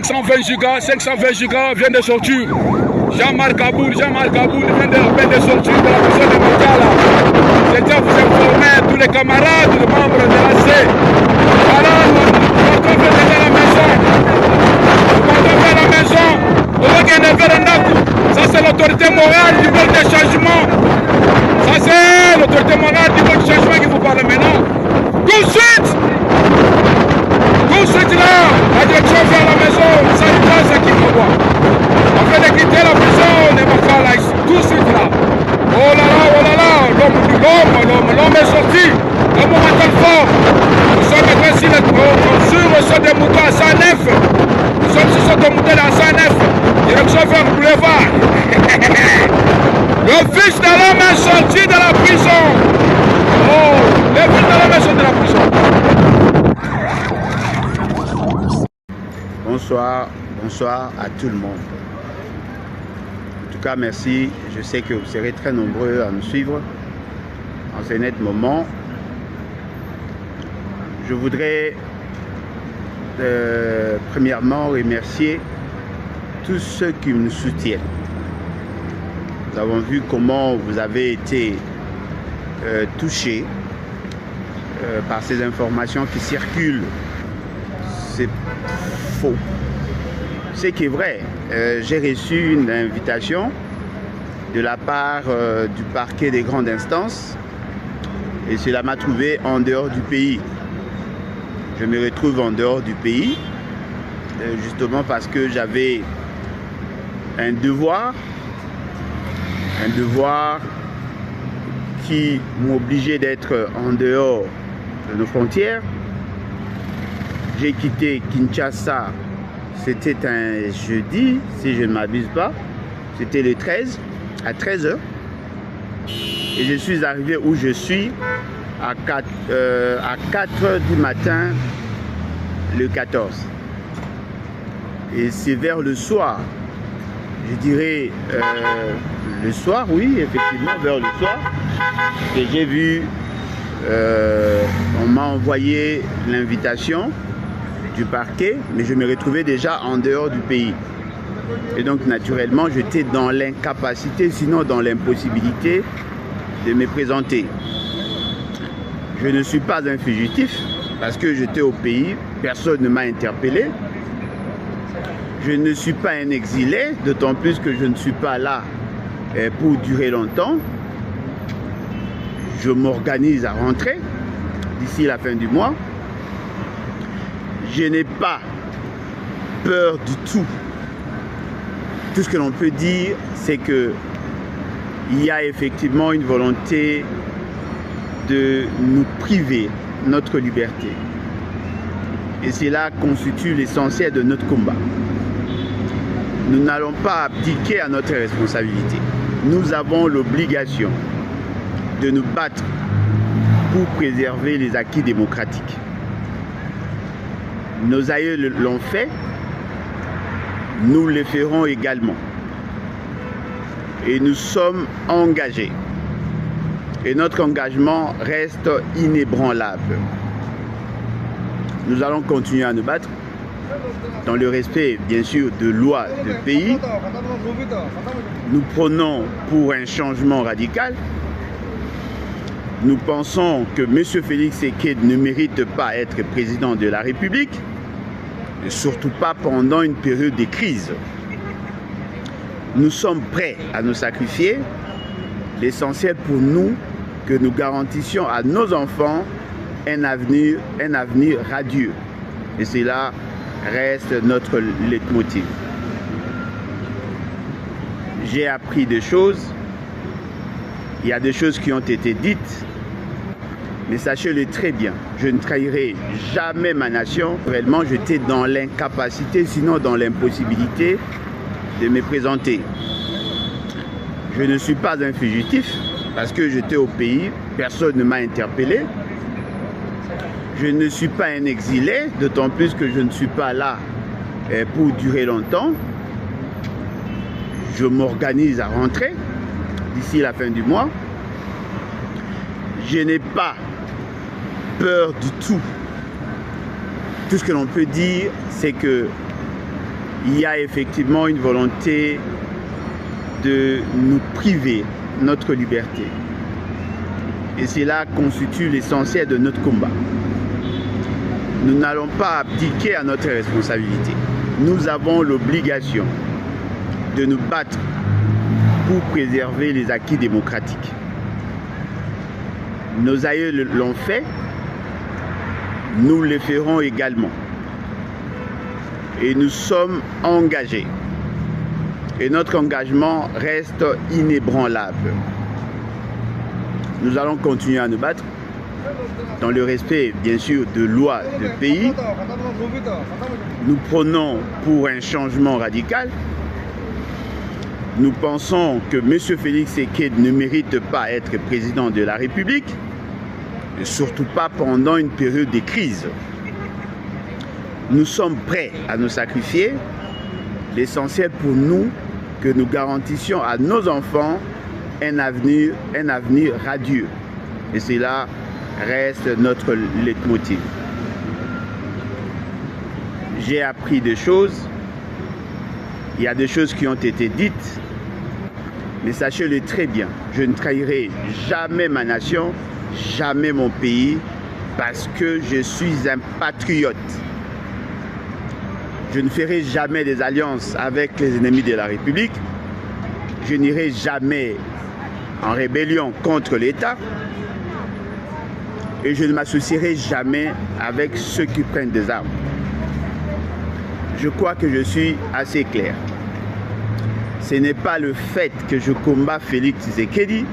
520 gigas vient de sortir. Jean-Marc Aboul vient de sortir de la prison de Makala. Je tiens à vous informer, tous les camarades, les membres de la C. Voilà, on va faire à la maison. On va à la maison. On va gagner. Ça c'est l'autorité morale du monde des changements. Ça c'est l'autorité morale du monde du changement qui vous parle maintenant. Tout de suite là, la direction vers la maison, ça y passe à qui faut voir. On fait de quitter la prison, on est pas là, tout de suite là. Oh là là, l'homme est sorti, l'homme est fort. Nous sommes maintenant sur des moutons à 109. Nous sommes sur des moutons à 109. Direction vers le boulevard. Le fils de l'homme est sorti de la prison. Oh, le fils de l'homme est sorti de la prison. Bonsoir à tout le monde. En tout cas, merci. Je sais que vous serez très nombreux à nous suivre en ce net moment. Je voudrais premièrement remercier tous ceux qui nous soutiennent. Nous avons vu comment vous avez été touchés par ces informations qui circulent. C'est faux. Ce qui est vrai, j'ai reçu une invitation de la part du parquet des grandes instances et cela m'a trouvé en dehors du pays. Je me retrouve en dehors du pays justement parce que j'avais un devoir qui m'obligeait d'être en dehors de nos frontières. J'ai quitté Kinshasa, c'était un jeudi, si je ne m'abuse pas. C'était le 13, à 13h. Et je suis arrivé où je suis à 4h du matin, le 14. Et c'est vers le soir, je dirais le soir, oui, effectivement, vers le soir, que j'ai vu, on m'a envoyé l'invitation du parquet, mais je me retrouvais déjà en dehors du pays. Et donc naturellement, j'étais dans l'incapacité, sinon dans l'impossibilité de me présenter. Je ne suis pas un fugitif parce que j'étais au pays, personne ne m'a interpellé. Je ne suis pas un exilé, d'autant plus que je ne suis pas là pour durer longtemps. Je m'organise à rentrer d'ici la fin du mois. Je n'ai pas peur du tout. Tout ce que l'on peut dire, c'est qu'il y a effectivement une volonté de nous priver de notre liberté. Et cela constitue l'essentiel de notre combat. Nous n'allons pas abdiquer à notre responsabilité. Nous avons l'obligation de nous battre pour préserver les acquis démocratiques. Nos aïeux l'ont fait, nous le ferons également. Et nous sommes engagés. Et notre engagement reste inébranlable. Nous allons continuer à nous battre dans le respect, bien sûr, de lois de pays. Nous prônons pour un changement radical. Nous pensons que M. Félix Tshisekedi ne mérite pas d'être président de la République, et surtout pas pendant une période de crise. Nous sommes prêts à nous sacrifier. L'essentiel pour nous, que nous garantissions à nos enfants un avenir radieux. Et cela reste notre leitmotiv. J'ai appris des choses. Il y a des choses qui ont été dites. Mais sachez-le très bien, je ne trahirai jamais ma nation. Réellement, j'étais dans l'incapacité, sinon dans l'impossibilité de me présenter. Je ne suis pas un fugitif parce que j'étais au pays, personne ne m'a interpellé. Je ne suis pas un exilé, d'autant plus que je ne suis pas là pour durer longtemps. Je m'organise à rentrer d'ici la fin du mois. Je n'ai pas peur du tout. Tout ce que l'on peut dire, c'est que il y a effectivement une volonté de nous priver de notre liberté. Et cela constitue l'essentiel de notre combat. Nous n'allons pas abdiquer à notre responsabilité. Nous avons l'obligation de nous battre pour préserver les acquis démocratiques. Nos aïeux l'ont fait, nous le ferons également. Et nous sommes engagés. Et notre engagement reste inébranlable. Nous allons continuer à nous battre dans le respect, bien sûr, de lois de pays. Nous prônons pour un changement radical. Nous pensons que M. Félix Tshisekedi ne mérite pas être président de la République, et surtout pas pendant une période de crise. Nous sommes prêts à nous sacrifier. L'essentiel pour nous, que nous garantissions à nos enfants un avenir radieux. Et cela reste notre leitmotiv. J'ai appris des choses. Il y a des choses qui ont été dites. Mais sachez-le très bien, je ne trahirai jamais ma nation, jamais mon pays, parce que je suis un patriote. Je ne ferai jamais des alliances avec les ennemis de la République. Je n'irai jamais en rébellion contre l'État. Et je ne m'associerai jamais avec ceux qui prennent des armes. Je crois que je suis assez clair. Ce n'est pas le fait que je combats Félix Tshisekedi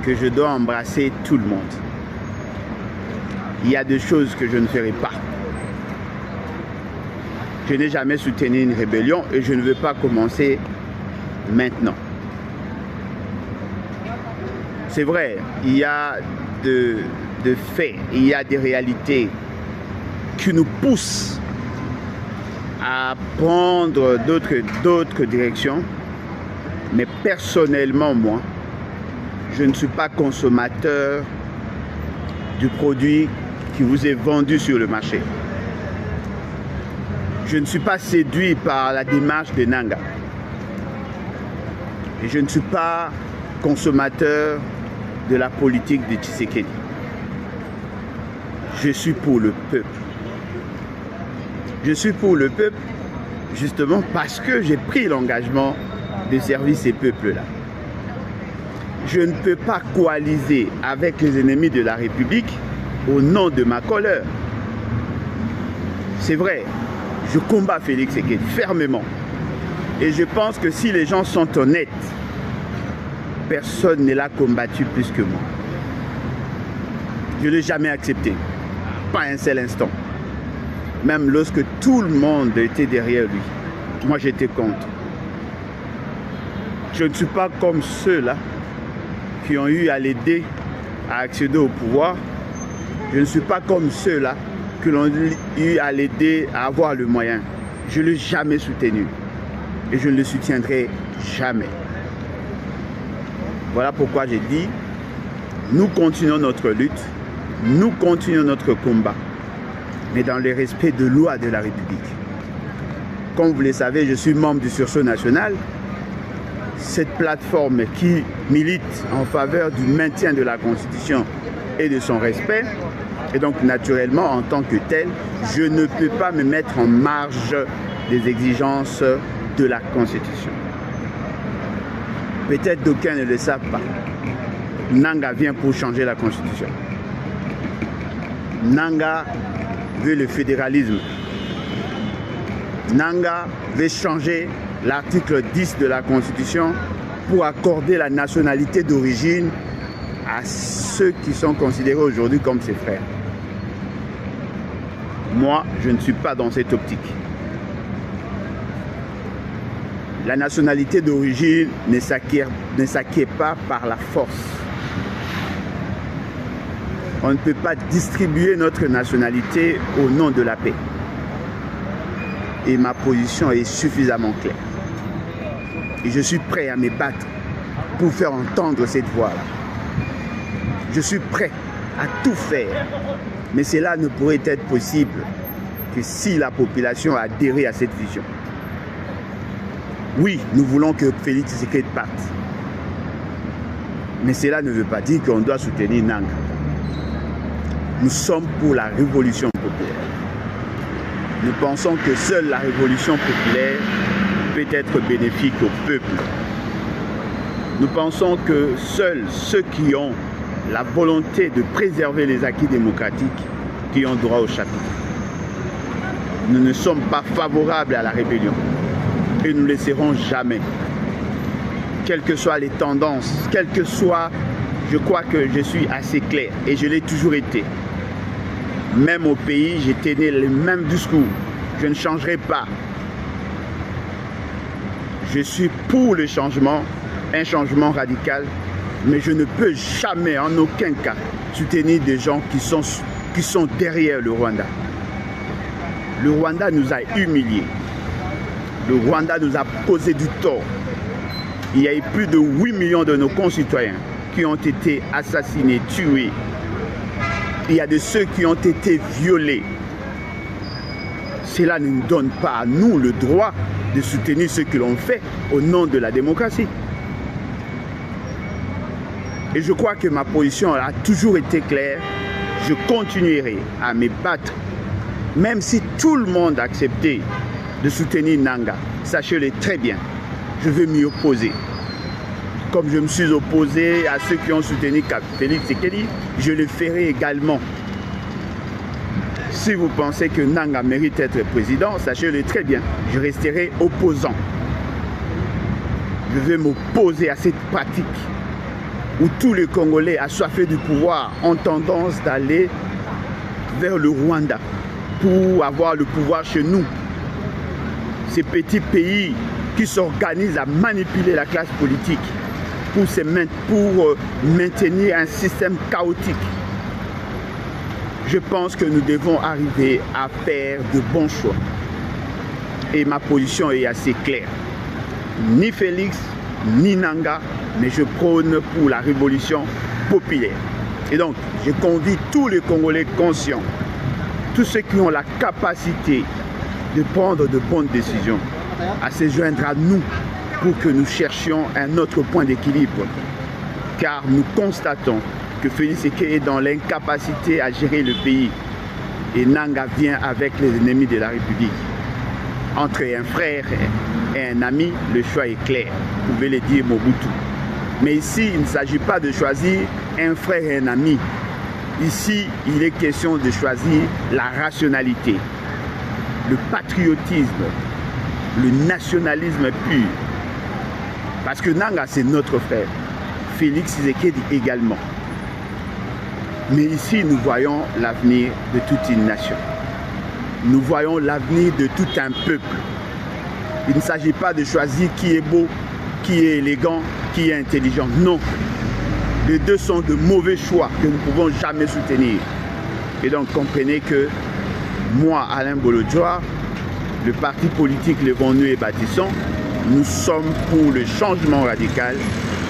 que je dois embrasser tout le monde. Il y a des choses que je ne ferai pas. Je n'ai jamais soutenu une rébellion et je ne veux pas commencer maintenant. C'est vrai, il y a de faits, il y a des réalités qui nous poussent à prendre d'autres directions. Mais personnellement, moi, je ne suis pas consommateur du produit qui vous est vendu sur le marché. Je ne suis pas séduit par la démarche de Nanga. Et je ne suis pas consommateur de la politique de Tshisekedi. Je suis pour le peuple. Je suis pour le peuple justement parce que j'ai pris l'engagement de servir ces peuples-là. Je ne peux pas coaliser avec les ennemis de la République au nom de ma couleur. C'est vrai, je combats Félix Tshisekedi fermement. Et je pense que si les gens sont honnêtes, personne ne l'a combattu plus que moi. Je ne l'ai jamais accepté, pas un seul instant. Même lorsque tout le monde était derrière lui, moi j'étais contre. Je ne suis pas comme ceux-là qui ont eu à l'aider à accéder au pouvoir. Je ne suis pas comme ceux-là qui l'ont eu à l'aider à avoir le moyen. Je ne l'ai jamais soutenu et je ne le soutiendrai jamais. Voilà pourquoi j'ai dit, nous continuons notre lutte, nous continuons notre combat, mais dans le respect de lois de la République. Comme vous le savez, je suis membre du Sursaut national. Cette plateforme qui milite en faveur du maintien de la Constitution et de son respect. Et donc, naturellement, en tant que tel, je ne peux pas me mettre en marge des exigences de la Constitution. Peut-être d'aucuns ne le savent pas. Nanga vient pour changer la Constitution. Nanga veut le fédéralisme. Nanga veut changer l'article 10 de la Constitution pour accorder la nationalité d'origine à ceux qui sont considérés aujourd'hui comme ses frères. Moi, je ne suis pas dans cette optique. La nationalité d'origine ne s'acquiert pas par la force. On ne peut pas distribuer notre nationalité au nom de la paix. Et ma position est suffisamment claire. Et je suis prêt à me battre pour faire entendre cette voix-là. Je suis prêt à tout faire. Mais cela ne pourrait être possible que si la population adhérait à cette vision. Oui, nous voulons que Félix Tshisekedi parte. Mais cela ne veut pas dire qu'on doit soutenir Nanga. Nous sommes pour la révolution populaire. Nous pensons que seule la révolution populaire peut être bénéfique au peuple. Nous pensons que seuls ceux qui ont la volonté de préserver les acquis démocratiques qui ont droit au chapitre. Nous ne sommes pas favorables à la rébellion et nous ne le serons jamais. Quelles que soient les tendances, quelles que soient, je crois que je suis assez clair et je l'ai toujours été. Même au pays, j'ai tenu le même discours. Je ne changerai pas. Je suis pour le changement, un changement radical, mais je ne peux jamais, en aucun cas, soutenir des gens qui sont derrière le Rwanda. Le Rwanda nous a humiliés. Le Rwanda nous a causé du tort. Il y a eu plus de 8 millions de nos concitoyens qui ont été assassinés, tués. Il y a de ceux qui ont été violés. Cela ne nous donne pas à nous le droit de soutenir ce que l'on fait au nom de la démocratie. Et je crois que ma position a toujours été claire. Je continuerai à me battre, même si tout le monde a accepté de soutenir Nanga. Sachez-le très bien, je vais m'y opposer. Comme je me suis opposé à ceux qui ont soutenu Félix Tshisekedi, je le ferai également. Si vous pensez que Nanga mérite d'être président, sachez-le très bien, je resterai opposant. Je vais m'opposer à cette pratique où tous les Congolais assoiffés du pouvoir ont tendance d'aller vers le Rwanda pour avoir le pouvoir chez nous. Ces petits pays qui s'organisent à manipuler la classe politique pour maintenir un système chaotique. Je pense que nous devons arriver à faire de bons choix. Et ma position est assez claire. Ni Félix, ni Nanga, mais je prône pour la révolution populaire. Et donc, je convie tous les Congolais conscients, tous ceux qui ont la capacité de prendre de bonnes décisions, à se joindre à nous pour que nous cherchions un autre point d'équilibre. Car nous constatons que Félix Tshisekedi est dans l'incapacité à gérer le pays. Et Nanga vient avec les ennemis de la République. Entre un frère et un ami, le choix est clair. Vous pouvez le dire Mobutu. Mais ici, il ne s'agit pas de choisir un frère et un ami. Ici, il est question de choisir la rationalité, le patriotisme, le nationalisme pur. Parce que Nanga, c'est notre frère. Félix Tshisekedi également. Mais ici, nous voyons l'avenir de toute une nation. Nous voyons l'avenir de tout un peuple. Il ne s'agit pas de choisir qui est beau, qui est élégant, qui est intelligent. Non. Les deux sont de mauvais choix que nous ne pouvons jamais soutenir. Et donc, comprenez que moi, Alain Bolodjoa, le parti politique Les Venus et Bâtissons, nous sommes pour le changement radical,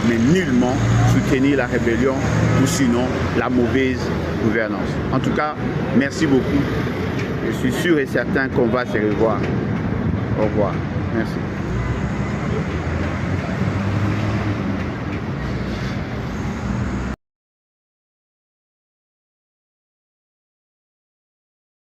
mais nullement soutenir la rébellion ou sinon la mauvaise gouvernance. En tout cas, merci beaucoup. Je suis sûr et certain qu'on va se revoir. Au revoir. Merci.